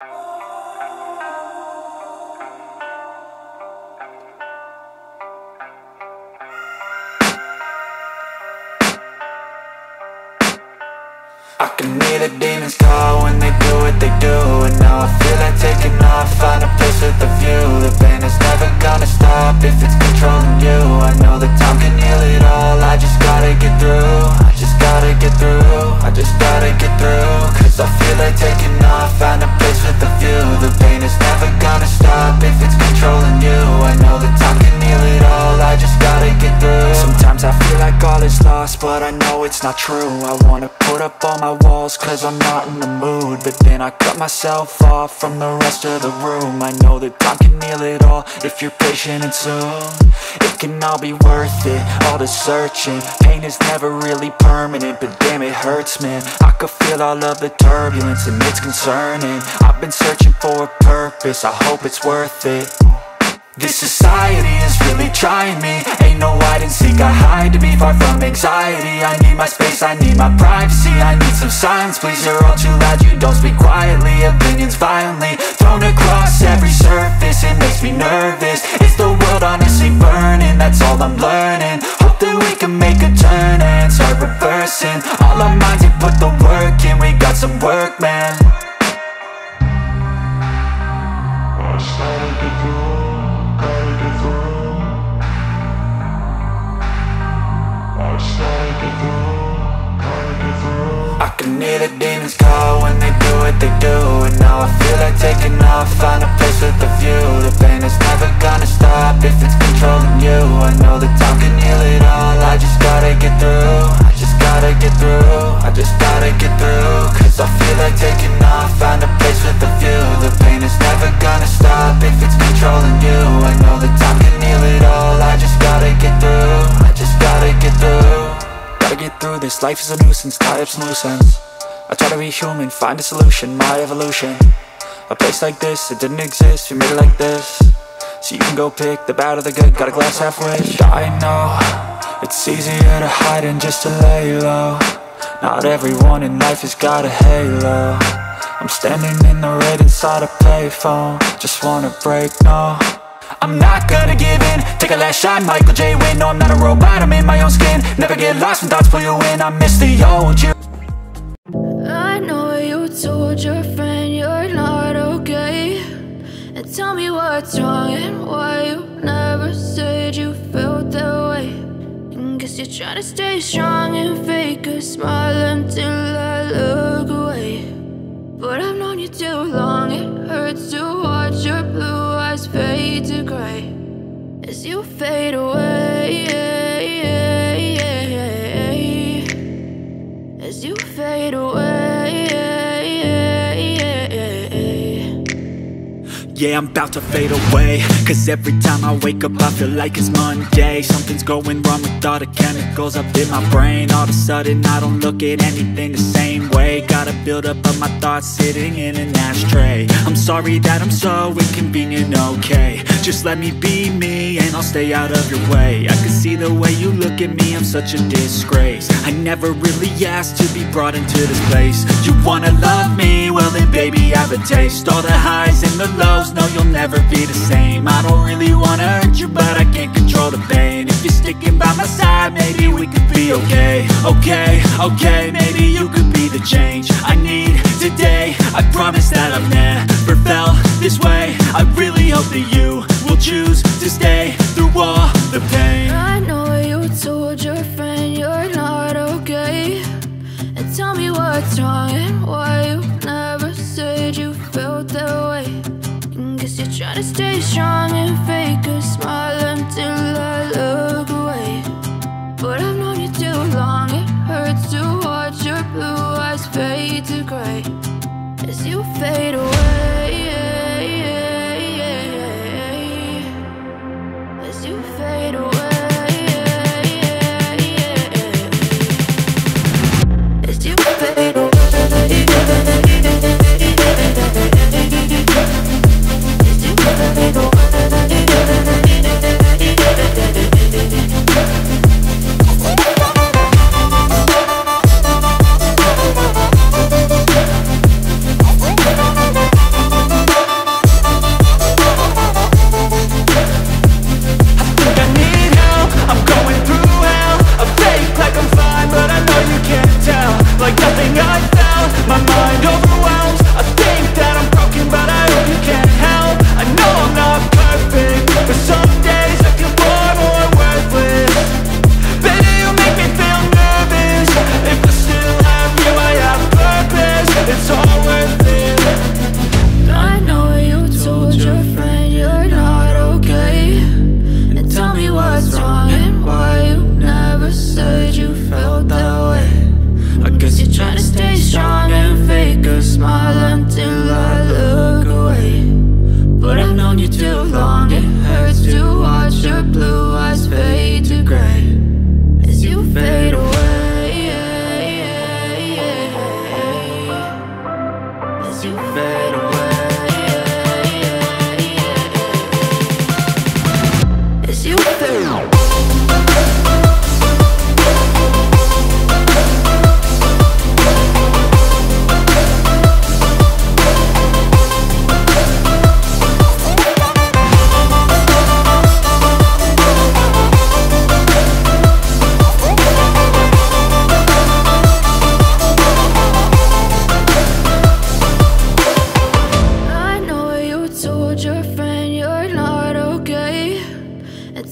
I can hear the demons call when they do what they do. And now I feel like taking off, find a place with a view. The pain is never gonna stop if it's controlling you. I know that time can heal it all, I just gotta get through. I just gotta get through, I just gotta get through. Cause I feel like taking off, find a place with a view. The pain is never gonna stop if it's controlling you. I know that time can heal it all, I just gotta get through. Sometimes I feel like all is lost, but I know it's not true. I wanna put up all my walls cause I'm not in the mood, but then I cut myself off from the rest of the room. I know that time can heal it all if you're patient, and soon it can all be worth it, all the searching. Pain is never really permanent, but damn it hurts, man. I could feel all of the turbulence and it's concerning. I've been searching for a purpose, I hope it's worth it. This society is really trying me. Ain't no hide and seek, I hide to be far from anxiety. I need my space, I need my privacy. I need some silence, please, you're all too loud. You don't speak quietly, opinions violently thrown across every surface. It makes me nervous, is the world honestly burning? That's all I'm learning. Hope that we can make a turn and start reversing all our minds and put the work in. We got some work, man. I started to do. I can hear the demons call when they do what they do. And now I feel like taking off, find a place with a view. The pain is never gonna stop if it's controlling you. I know that time can heal it all, I just gotta get through. I just gotta get through, I just gotta get through. Cause I feel like taking off, find a place with a view. The pain is never gonna stop if it's controlling you. I know that time can heal it all, I just gotta get through. I just gotta get through. Gotta get through this, life is a nuisance, tie up some loose ends. I try to be human, find a solution, my evolution. A place like this, it didn't exist, we made it like this. So you can go pick the bad or the good, got a glass halfway. I know, it's easier to hide than just to lay low. Not everyone in life has got a halo. I'm standing in the red inside a payphone, just wanna break, no. I'm not gonna give in, take a last shot, Michael J. Win. No, I'm not a robot, I'm in my own skin. Never get lost when thoughts pull you in, I miss the old you. I know you told your friend you're not okay, and tell me what's wrong and why you never said you felt that way. And guess you're trying to stay strong and fake a smile until I look away. But I've known you too long, it hurts to watch your blue eyes fade to grey as you fade away, as you fade away. Yeah, I'm about to fade away, cause every time I wake up I feel like it's Monday. Something's going wrong with all the chemicals up in my brain. All of a sudden I don't look at anything the same way. Got a build up of my thoughts sitting in an ashtray. I'm sorry that I'm so inconvenient, okay. Just let me be me and I'll stay out of your way. I can see the way you look at me, I'm such a disgrace. I never really asked to be brought into this place. You wanna love me? Well then baby I have a taste. All the highs and the lows, no, you'll never be the same. I don't really wanna hurt you, but I can't control the pain. If you're sticking by my side, maybe we could be okay. Okay, okay, maybe you could be the change I need today. I promise that I've never felt this way. I really hope that you will choose to stay through all the pain. I know you told your friend you're not okay, and tell me what's wrong and why you never said you felt that way. Guess you're trying to stay strong and fake a smile until I look away. But I've known you too long, it hurts to watch your blue eyes fade to grey as you fade away, as you fade away, as you fade away.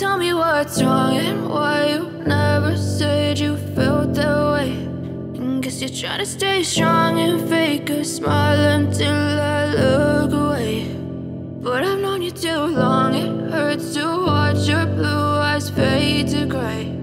tell me what's wrong and why you never said you felt that way. And guess you're trying to stay strong and fake a smile until I look away. But I've known you too long, it hurts to watch your blue eyes fade to gray.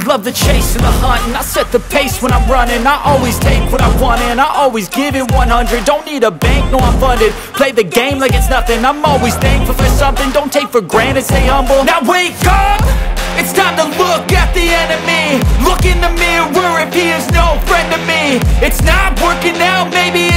Love the chase and the hunt, and I set the pace when I'm running. I always take what I want and I always give it 100. Don't need a bank, no I'm funded. Play the game like it's nothing. I'm always thankful for something. Don't take for granted, stay humble. Now wake up! It's time to look at the enemy. Look in the mirror if he is no friend to me. It's not working out, maybe